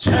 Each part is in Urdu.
6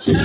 6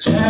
6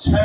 6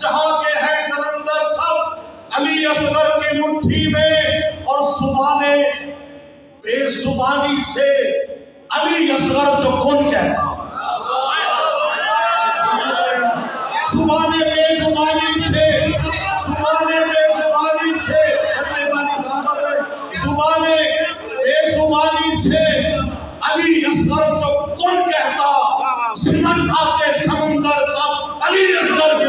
جہاں کے ہیں کلندر سب علی اصغر کی مٹھی میں، اور زبان بے زبانی سے علی اصغر جو کون کہتا، زبان بے زبانی سے، زبان بے زبانی سے، زبان بے زبانی سے علی اصغر جو کون کہتا، سمٹ آتے سمندر سب علی اصغر کے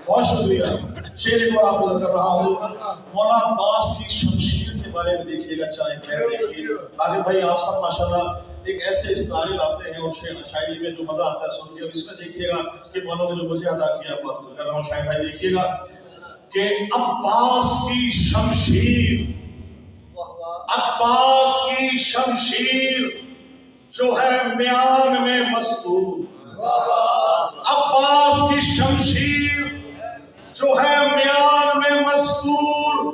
بہت شکریہ۔ شعر ایک اور آپ کو کر رہا ہوں، مولا عباس کی شمشیر کے بارے میں دیکھیے گا، چاہے خیر دیکھیے آگے بھائی آپ سب ماشاءاللہ ایک ایسے استعارے لاتے ہیں اور شاعری میں جو مزہ آتا ہے سن کے، اس میں دیکھیے گا کہ مولا نے جو مجھے عطا کیا آپ کو کر رہا ہوں، شاید بھائی دیکھیے گا کہ عباس کی شمشیر، عباس کی شمشیر جو ہے میان میں مستور، عباس کی شمشیر جو ہے میان میں مستور،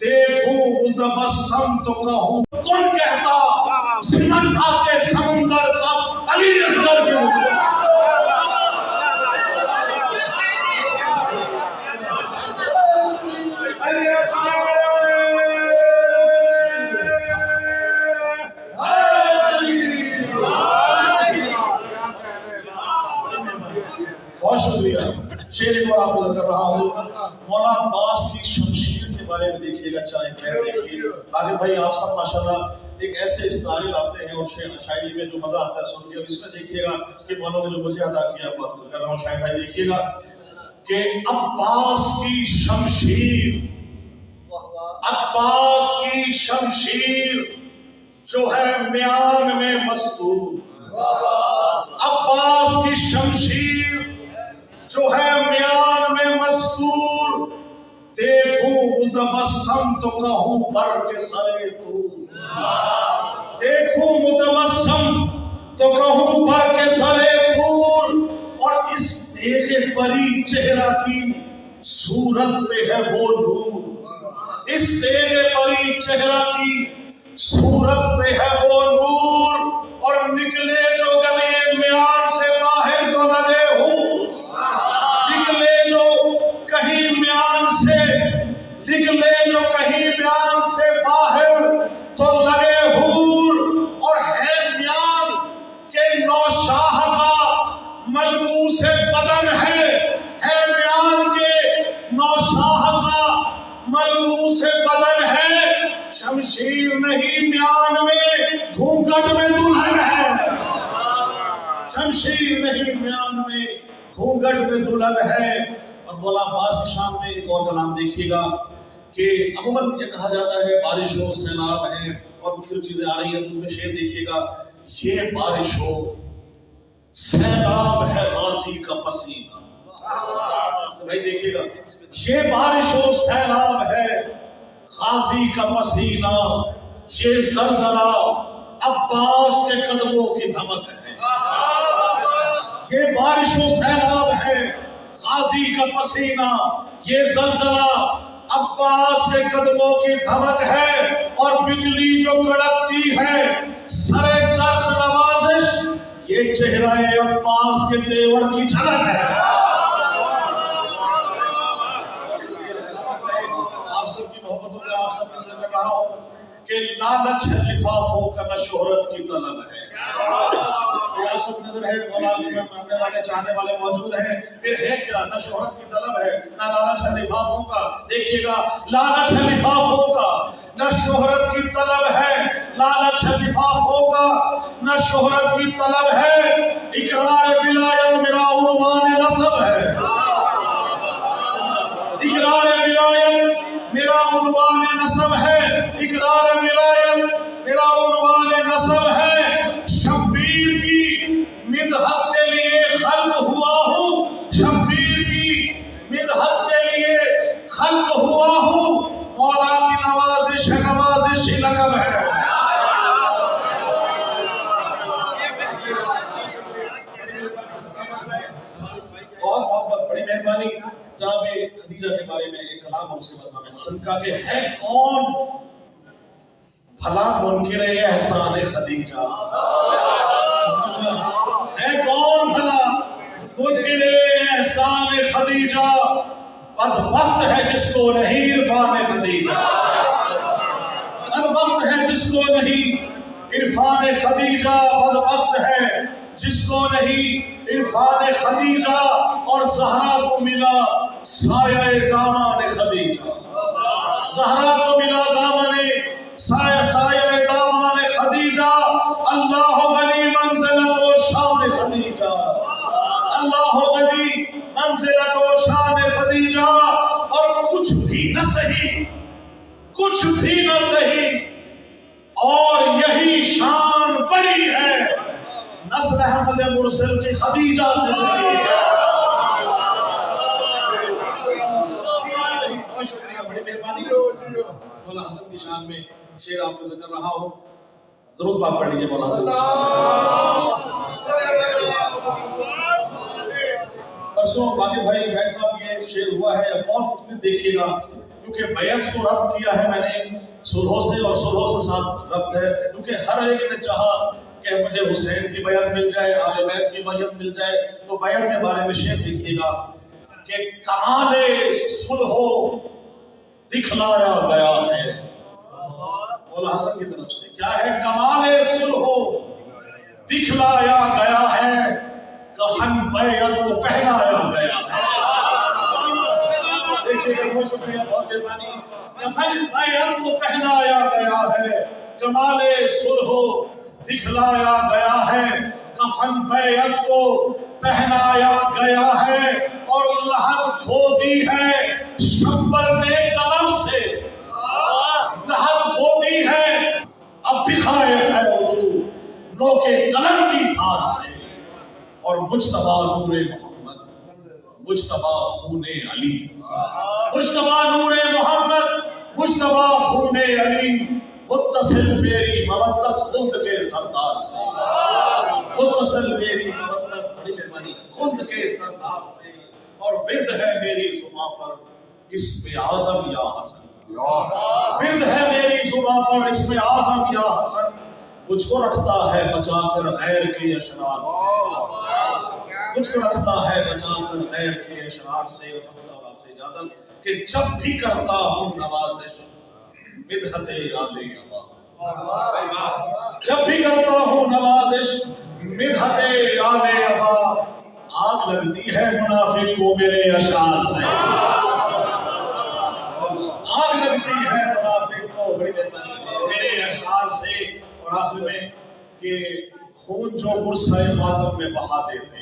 دیکھوں متبسم تو کہوں کون کہتا، سمٹ آتے سمندر سب علی اصغر کے بہت شکریہ۔ شعر ایک اور آپ کو کر رہا ہوں، مولا عباس کی شمشیر کے بارے میں دیکھیے گا، چاہے خیر دیکھیے آگے بھائی آپ سب ماشاءاللہ ایک ایسے استعارے لاتے ہیں اور شاعری میں جو مزہ آتا ہے سن کے، اس میں دیکھیے گا کہ مولا نے جو مجھے عطا کیا آپ کو کر رہا ہوں، شاید بھائی دیکھیے گا کہ عباس کی شمشیر، عباس کی شمشیر جو ہے میان میں مستور، عباس کی شمشیر جو ہے میان میں مستور، دیکھوں متبسم تو کہوں بر کے سرے تو، دیکھوں متبسم تو کہوں بر کے سرے پور، اور اس دیکھ پری چہرہ کی صورت پہ ہے وہ نور، اس دیکھ پری چہرہ کی صورت پہ ہے وہ نور، اور نکلے جو گلے میان سے باہر تو لگے ہوں، نکلے جو کہیں میان سے، نکلے جو کہیں میان سے باہر تو لگے ہور، اور ہے میان کے نوشاہ کا ملبوس بدن ہے میان کے نوشاہ کا ملبوس بدن ہے، شمشیر نہیں میان میں گھونگھٹ میں دلہن ہے، شمشیر نہیں میان میں گھونگھٹ میں دلہن ہے۔ اور مولا عباس کی شان میں ایک اور کلام دیکھیے گا کہ عموماً یہ کہا جاتا ہے بارش ہو، سیلاب ہے اور مختلف چیزیں آ رہی ہیں، ان میں شعر دیکھیے گا، یہ بارش ہو سیلاب ہے غازی کا پسینہ، بھائی دیکھیے گا، یہ بارش ہو سیلاب ہے غازی کا پسینہ، یہ زلزلہ عباس کے قدموں کی دھمک ہے، یہ بارش و سیلاب ہے غازی کا پسینہ، یہ زلزلہ عباس کے قدموں کی دھمک ہے، اور بجلی جو کڑکتی ہے سرے چرخ نوازش، یہ چہرہ عباس کے تیور کی جھلک ہے۔ آپ سب کی محبتوں میں آپ سب کو کر رہا ہوں کہ لالچ ہے لفافوں کا، نہ شہرت کی طلب ہے، آپ سب نظر ہے مولا علی میں ماننے والے چاہنے والے موجود ہیں، پھر ہے کیا، نہ شہرت کی طلب ہے، نہ لالچ ہے لفافوں کا، دیکھیے گا لالچ ہے لفافوں کا، نہ شہرت کی طلب ہے، لالچ ہے لفافوں کا، نہ شہرت کی طلب ہے، اقرار ولایت میرا عنوان نسب ہے، اقرار ولایت میرا عنوان نسب ہے، اقرار ولایت میرا عنوان نسب ہے، شبیر کی مدحت کے لیے خلق ہوا ہوں، شبیر کی مدحت کے لیے خلق ہوا ہوں، مولا کی نوازش ہے، نوازش ہی لقب ہے۔ بہت مہربانی جناب خدیجہ کے بارے میں ایک کلام اور اس کے بعد امام حسن کا کہ ہے کون بھلا منکر احسان خدیجہ، ہے کون بھلا منکر احسان خدیجہ، بدبخت ہے جس کو نہیں عرفان خدیجہ، بدبخت ہے جس کو نہیں عرفان خدیجہ، بدبخت ہے جس کو نہیں عرفان خدیجہ اور زہرا کو ملا سایہ دامان خدیجہ، زہرا کو ملا دامن سایہ دامان خدیجہ، اللہ غنی منزلت و شان خدیجہ، اللہ غنی منزلت و شان خدیجہ، اور کچھ بھی نہ سہی، کچھ بھی نہ سہی، اور یہی شان بڑی ہے، نسل احمد مرسل کی خدیجہ سے چلی ہے۔ بہت شکریہ، بڑی مہربانی۔ مولا حسن کی شان میں شعر آپ کو ذکر رہا ہو، درود پاک پڑھ لیجیے مولا حسن۔ پرسوں باقی بھائی صاحب یہ شعر ہوا ہے، اور مختلف دیکھیے گا، کیونکہ بیعت کو ربط کیا ہے میں نے صلحوں سے، اور صلحوں سے ساتھ ربط ہے، کیونکہ ہر ایک نے چاہا کہ مجھے حسین کی بیعت مل جائے، آل بیت کی بیعت مل جائے، تو بیعت کے بارے میں شعر دیکھیے گا کہ کمال صلح دکھلایا گیا ہے، مولا حسن کی طرف سے کیا ہے؟ کمال صلح دکھلایا گیا ہے، کفن بیعت کو پہنایا گیا ہے۔ دیکھیے گا، بہت شکریہ، بہت مہربانی۔ کفن بیعت کو پہنایا گیا ہے، کمال صلح دکھلایا گیا ہے، کفن بیعت کو پہنایا گیا ہے، اور لحد کھو دی ہے شمبر نے قلم سے، لحد کھو دی ہے اب بھی خائف ہے اردو نو کے قلم کی دھار سے، اور مجتبی نور محمد، مجتبی خون علی، مجتبی نور محمد، مجتبی خون علی، متصل میری مودت خلد کے سردار سے، متصل میری مودت، بڑی مہربانی، خلد کے سردار سے، اور ورد ہے میری زباں پر اسم اعظم یا حسن، ورد ہے میری زباں پر اسم اعظم یا حسن، مجھ کو رکھتا ہے بچا کر غیر کے اشرار سے، مجھ کو رکھتا ہے بچا کر غیر کے اشرار سے۔ آپ سے اجازت کہ جب بھی کرتا ہوں نوازش مدحت آل ابا، جب بھی کرتا ہوں نوازش مدحت آل ابا، آگ لگتی ہے منافق کو میرے اشعار سے، آگ لگتی ہے منافق کو میرے اشعار سے۔ اور آخر میں کہ خون جو مرسل ماتم میں بہا دیتے